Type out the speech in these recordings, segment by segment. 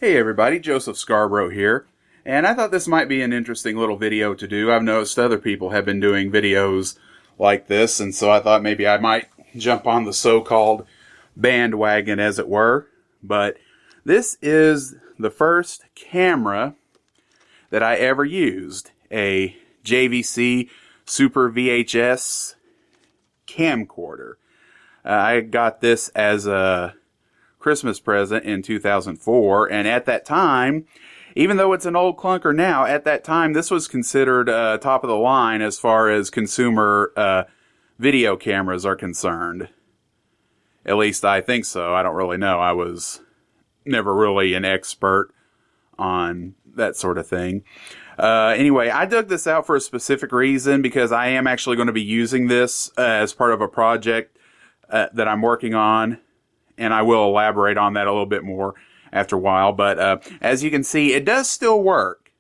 Hey everybody, Joseph Scarbrough here, and I thought this might be an interesting little video to do. I've noticed other people have been doing videos like this, and so I thought maybe I might jump on the so-called bandwagon, as it were. But this is the first camera that I ever used, a JVC Super VHS camcorder. I got this as a Christmas present in 2004, and at that time, even though it's an old clunker now, at that time this was considered top of the line as far as consumer video cameras are concerned. At least I think so. I don't really know. I was never really an expert on that sort of thing. Anyway, I dug this out for a specific reason because I am actually going to be using this as part of a project that I'm working on. And I will elaborate on that a little bit more after a while. But as you can see, it does still work.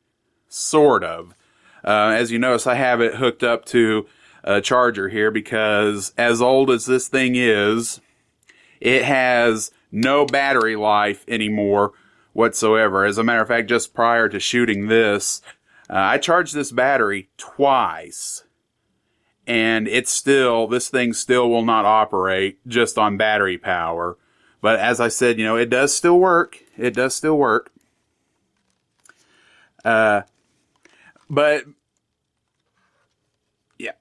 Sort of. As you notice, I have it hooked up to a charger here because as old as this thing is, it has no battery life anymore whatsoever. As a matter of fact, just prior to shooting this, I charged this battery twice. And this thing still will not operate just on battery power. But as I said, it does still work. It does still work. But, yeah.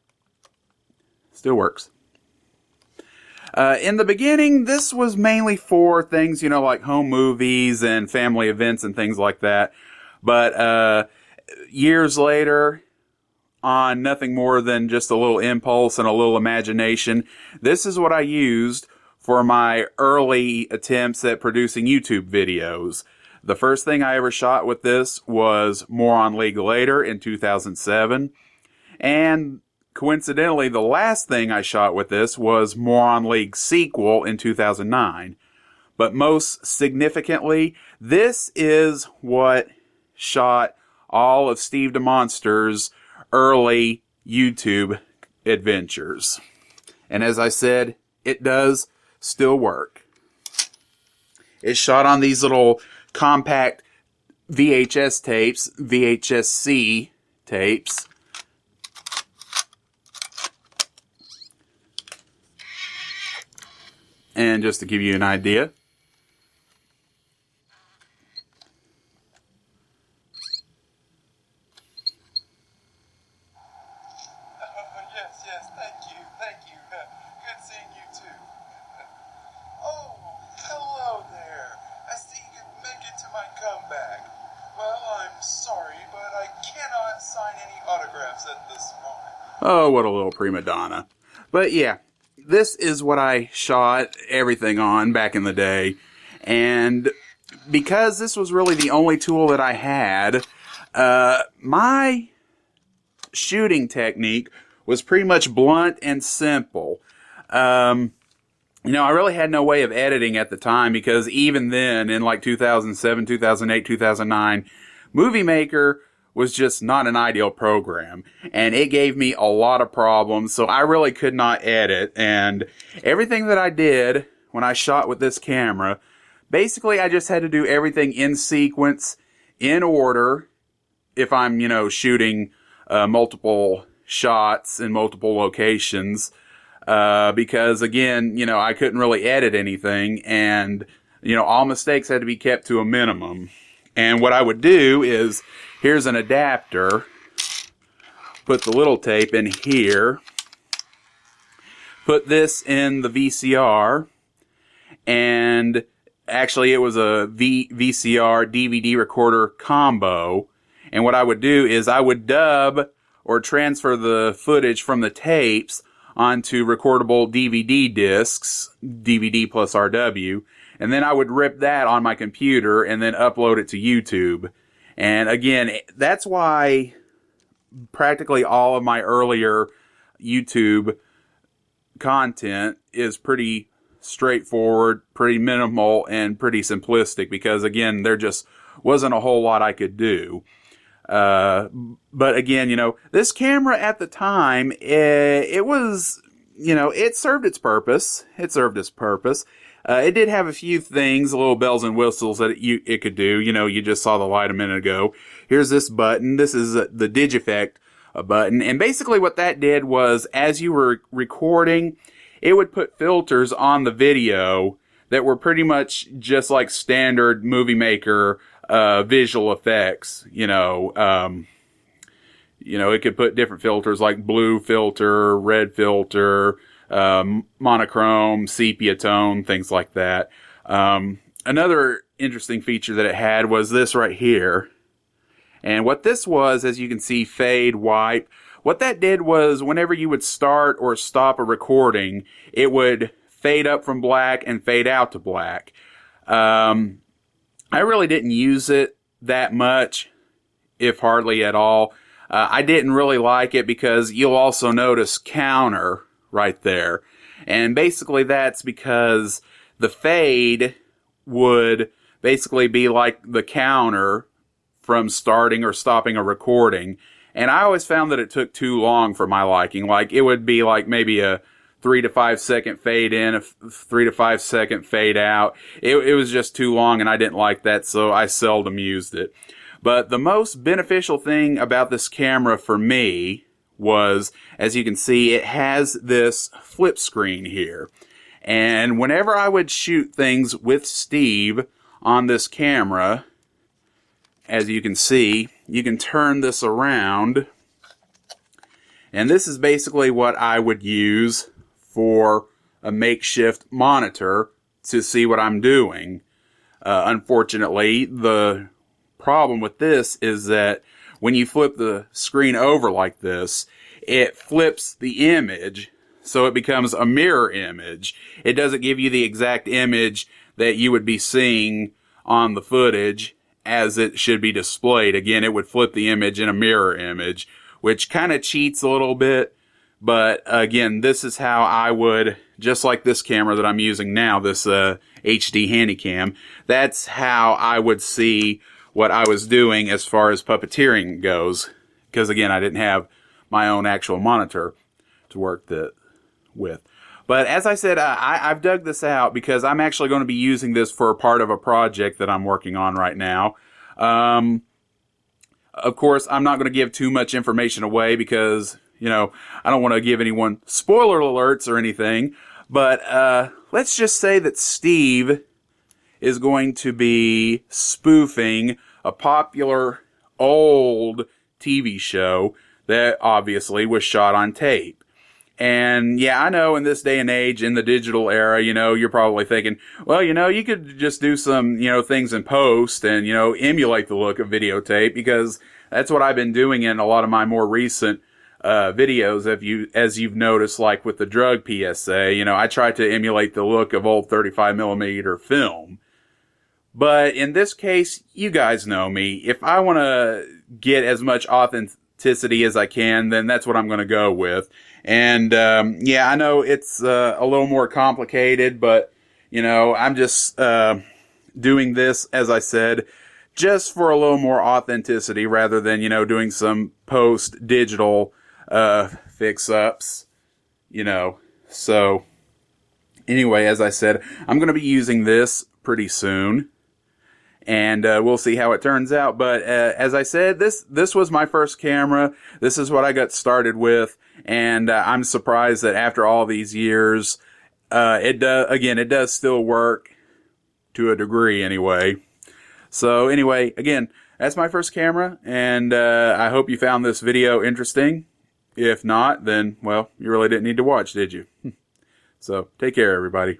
Still works. In the beginning, this was mainly for things, like home movies and family events and things like that. But years later, on nothing more than just a little impulse and a little imagination, this is what I used for my early attempts at producing YouTube videos. The first thing I ever shot with this was Moron League later in 2007. And coincidentally, the last thing I shot with this was Moron League sequel in 2009. But most significantly, this is what shot all of Steve DeMonster's early YouTube adventures. And as I said, it does still work. It's shot on these little compact VHS tapes, VHS-C tapes. And just to give you an idea, Thank you. Good seeing you too. Oh, hello there. I see you made it to my comeback. Well, I'm sorry, but I cannot sign any autographs at this moment. Oh, what a little prima donna. But yeah, this is what I shot everything on back in the day. And because this was really the only tool that I had, my shooting technique was pretty much blunt and simple. I really had no way of editing at the time because even then, in like 2007, 2008, 2009, Movie Maker was just not an ideal program. And it gave me a lot of problems, so I really could not edit. And everything that I did when I shot with this camera, basically I just had to do everything in sequence, in order, if I'm, shooting multiple shots in multiple locations, because again, I couldn't really edit anything, and all mistakes had to be kept to a minimum. And what I would do is, here's an adapter, put the little tape in here, put this in the VCR, and actually it was a VCR DVD recorder combo. And what I would do is I would dub or transfer the footage from the tapes onto recordable DVD discs, DVD plus RW, and then I would rip that on my computer and then upload it to YouTube. And again, that's why practically all of my earlier YouTube content is pretty straightforward, pretty minimal, and pretty simplistic, because again, there just wasn't a whole lot I could do. But again, this camera at the time, it was, it served its purpose. It served its purpose. It did have a few things, little bells and whistles that it could do. You know, you just saw the light a minute ago. Here's this button. This is the Digifect button. And basically what that did was, as you were recording, it would put filters on the video that were pretty much just like standard movie maker visual effects. It could put different filters like blue filter, red filter, monochrome, sepia tone, things like that. Another interesting feature that it had was this right here. And what this was, as you can see, fade, wipe. What that did was whenever you would start or stop a recording, it would fade up from black and fade out to black. I really didn't use it that much, if hardly at all. I didn't really like it because you'll also notice counter right there. And basically that's because the fade would basically be like the counter from starting or stopping a recording. And I always found that it took too long for my liking. Like, it would be like maybe a 3 to 5 second fade in, a 3 to 5 second fade out. It was just too long, and I didn't like that, so I seldom used it. But the most beneficial thing about this camera for me was, as you can see, it has this flip screen here. And whenever I would shoot things with Steve on this camera, as you can see, you can turn this around. And this is basically what I would use for a makeshift monitor to see what I'm doing. Unfortunately, the problem with this is that when you flip the screen over like this, it flips the image, so it becomes a mirror image. It doesn't give you the exact image that you would be seeing on the footage as it should be displayed. Again, it would flip the image in a mirror image, which kind of cheats a little bit. But again, this is how I would, just like this camera that I'm using now, this HD Handycam, that's how I would see what I was doing as far as puppeteering goes. Because again, I didn't have my own actual monitor to work with. But as I said, I've dug this out because I'm actually going to be using this for part of a project that I'm working on right now. Of course, I'm not going to give too much information away because, I don't want to give anyone spoiler alerts or anything. But let's just say that Steve is going to be spoofing a popular old TV show that obviously was shot on tape. And yeah, I know in this day and age, in the digital era, you're probably thinking, well, you could just do some, things in post and, emulate the look of videotape, because that's what I've been doing in a lot of my more recent videos. As you've noticed, like with the drug PSA, I try to emulate the look of old 35mm film. But in this case, you guys know me. If I want to get as much authenticity as I can, then that's what I'm going to go with. And, yeah, I know it's a little more complicated, but, I'm just doing this, as I said, just for a little more authenticity rather than, doing some post-digital fix-ups, So, anyway, as I said, I'm going to be using this pretty soon. And we'll see how it turns out. But as I said, this was my first camera. This is what I got started with. And I'm surprised that after all these years, it does still work to a degree anyway. So anyway, again, that's my first camera. And I hope you found this video interesting. If not, then, well, you really didn't need to watch, did you? So take care, everybody.